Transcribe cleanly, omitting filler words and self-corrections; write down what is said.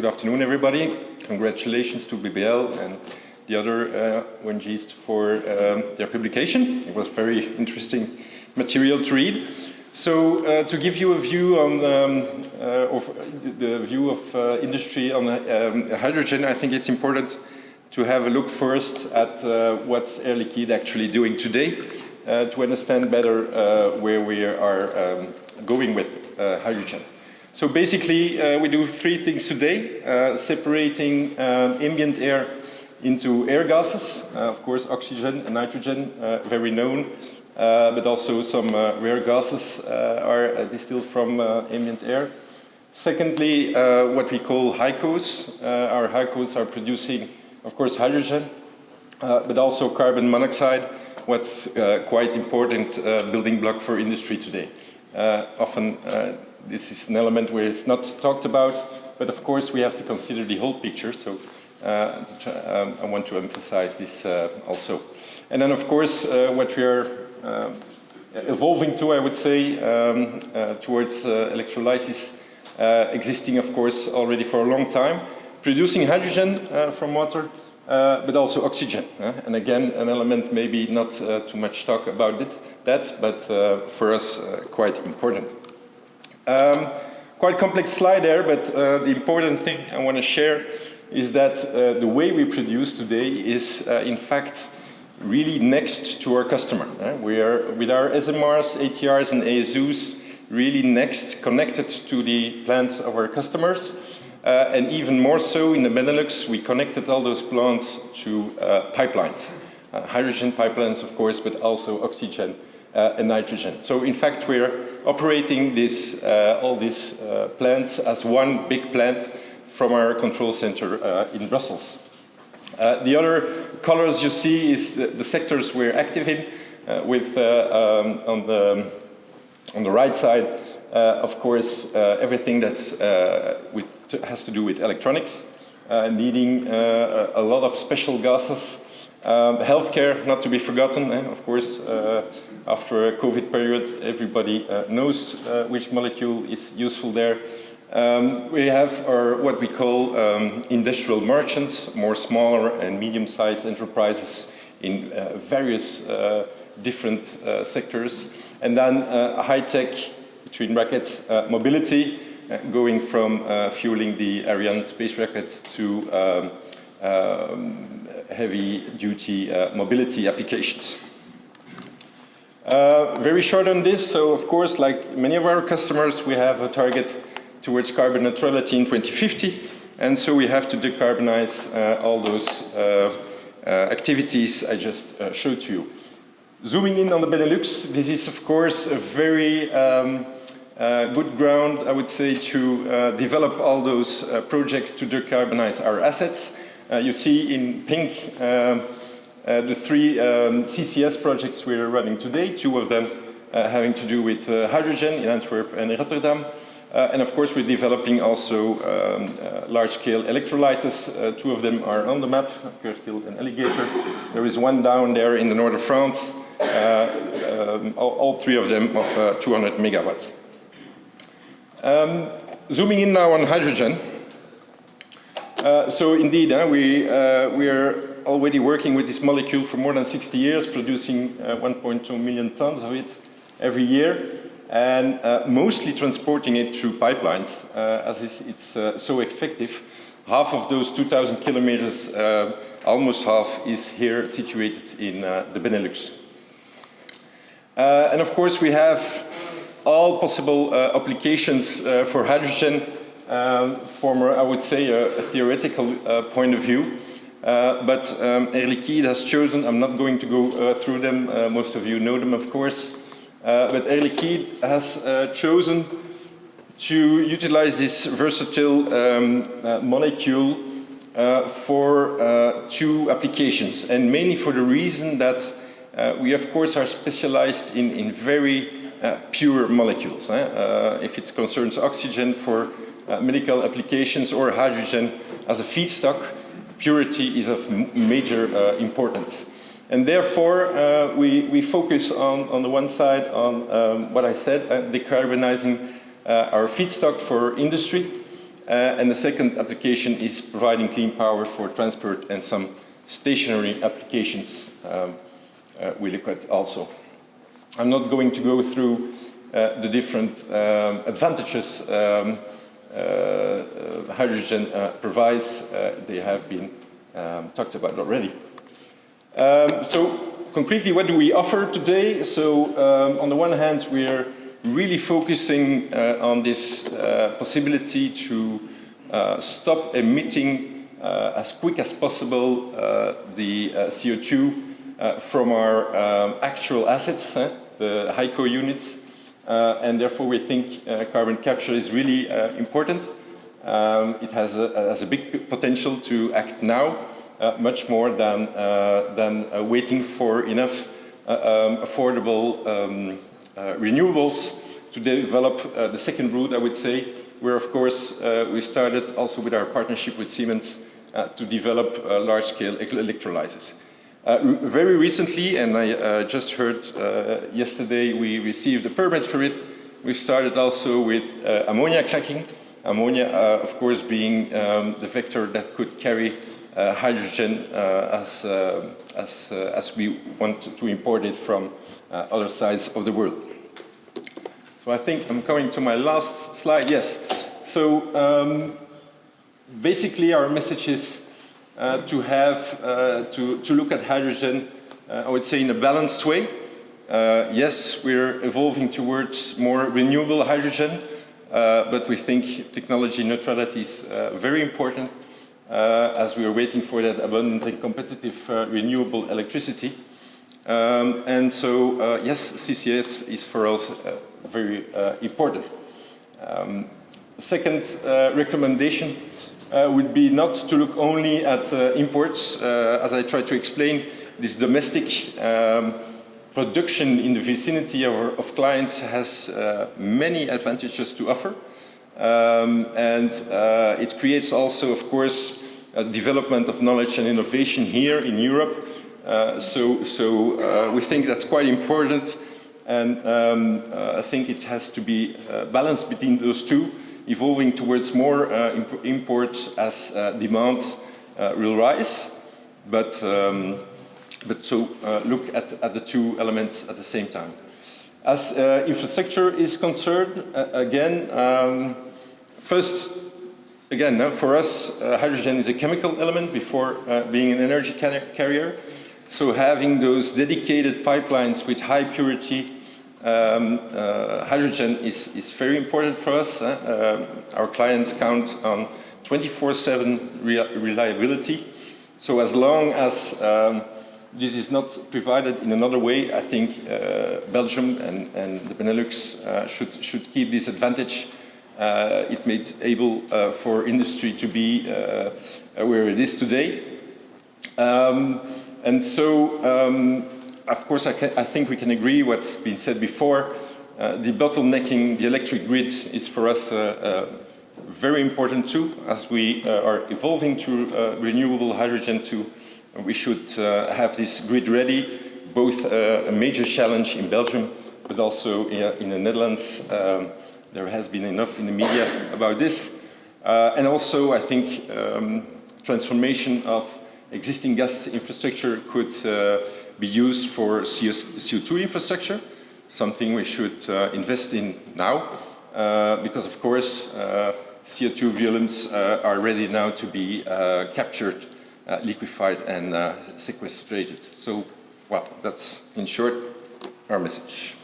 afternoon, everybody. Congratulations to BBL and the other ONGs for their publication. It was very interesting material to read. So to give you a view on the view of industry on hydrogen, I think it's important to have a look first at what's Airliquide actually doing today to understand better where we are going with hydrogen. So basically, we do three things today, separating ambient air into air gases, of course, oxygen and nitrogen, very known, but also some rare gases are distilled from ambient air. Secondly, what we call HYCOs. Our HYCOs are producing, of course, hydrogen, but also carbon monoxide, what's quite important building block for industry today. Often this is an element where it's not talked about, but of course we have to consider the whole picture, so I want to emphasize this also. And then of course what we are evolving to, I would say, towards electrolysis, existing of course already for a long time, producing hydrogen from water, but also oxygen. And again, an element maybe not too much talk about that, but for us quite important. Quite complex slide there, but the important thing I want to share is that the way we produce today is in fact really next to our customer. We are with our SMRs, ATRs and ASUs really next, connected to the plants of our customers. And even more so in the Benelux, we connected all those plants to pipelines. Hydrogen pipelines, of course, but also oxygen and nitrogen. So in fact, we're operating this, all these plants as one big plant from our control center in Brussels. The other colors you see is the sectors we're active in, with on the right side, of course, everything that's has to do with electronics, needing a lot of special gases. Healthcare, not to be forgotten, of course, after a COVID period, everybody knows which molecule is useful there. We have our, what we call industrial merchants, more smaller and medium-sized enterprises in various different sectors. And then high-tech, between brackets, mobility, going from fueling the Ariane space rocket to heavy-duty mobility applications. Very short on this, so of course, like many of our customers, we have a target towards carbon neutrality in 2050, and so we have to decarbonize all those activities I just showed to you. Zooming in on the Benelux, this is of course a very good ground, I would say, to develop all those projects to decarbonize our assets. You see in pink the three CCS projects we're running today, two of them having to do with hydrogen in Antwerp and in Rotterdam. And of course, we're developing also large-scale electrolyzers. Two of them are on the map, Curtil and Alligator. There is one down there in the north of France, all three of them of 200 megawatts. Zooming in now on hydrogen. So indeed, we are already working with this molecule for more than 60 years, producing 1.2 million tons of it every year, and mostly transporting it through pipelines, as it's so effective. Half of those 2,000 kilometers, almost half, is here situated in the Benelux. And of course, we have all possible applications for hydrogen from, I would say, a theoretical point of view. But Airliquide has chosen, I'm not going to go through them, most of you know them, of course, but Airliquide has chosen to utilize this versatile molecule for two applications, and mainly for the reason that we, of course, are specialized in very pure molecules. If it concerns oxygen for medical applications or hydrogen as a feedstock, purity is of major importance. And therefore, we focus on the one side on what I said, decarbonizing our feedstock for industry, And the second application is providing clean power for transport and some stationary applications we look at also. I'm not going to go through the different advantages hydrogen provides. They have been talked about already. So concretely, what do we offer today? So on the one hand, we are really focusing on this possibility to stop emitting as quick as possible the CO2 from our actual assets, the HYCO units, and therefore we think carbon capture is really important. It has a big potential to act now, much more than waiting for enough affordable renewables to develop the second route, I would say, where of course we started also with our partnership with Siemens to develop large-scale electrolyzers. Very recently, and I just heard yesterday we received a permit for it, we started also with ammonia cracking. Ammonia, of course, being the vector that could carry hydrogen as we want to import it from other sides of the world. So I think I'm coming to my last slide. Yes. So basically, our message is to have to look at hydrogen, I would say, in a balanced way. Yes, we're evolving towards more renewable hydrogen, but we think technology neutrality is very important as we are waiting for that abundant and competitive renewable electricity. And so, yes, CCS is for us very important. Second recommendation would be not to look only at imports. As I tried to explain, this domestic production in the vicinity of clients has many advantages to offer. And it creates also, of course, a development of knowledge and innovation here in Europe. So we think that's quite important, and I think it has to be balanced between those two, evolving towards more imports as demand will rise, but so look at the two elements at the same time. As infrastructure is concerned, first, for us, hydrogen is a chemical element before being an energy carrier. So having those dedicated pipelines with high purity hydrogen is very important for us. Our clients count on 24/7 reliability. So as long as this is not provided in another way, I think Belgium and the Benelux should keep this advantage. It made able for industry to be where it is today. And so, of course, I think we can agree what's been said before. The bottlenecking the electric grid is for us very important too. As we are evolving to renewable hydrogen too, we should have this grid ready, both a major challenge in Belgium, but also in the Netherlands. There has been enough in the media about this. And also, I think, transformation of existing gas infrastructure could be used for CO2 infrastructure, something we should invest in now, because of course CO2 volumes are ready now to be captured, liquefied and sequestrated. So, well, that's in short our message.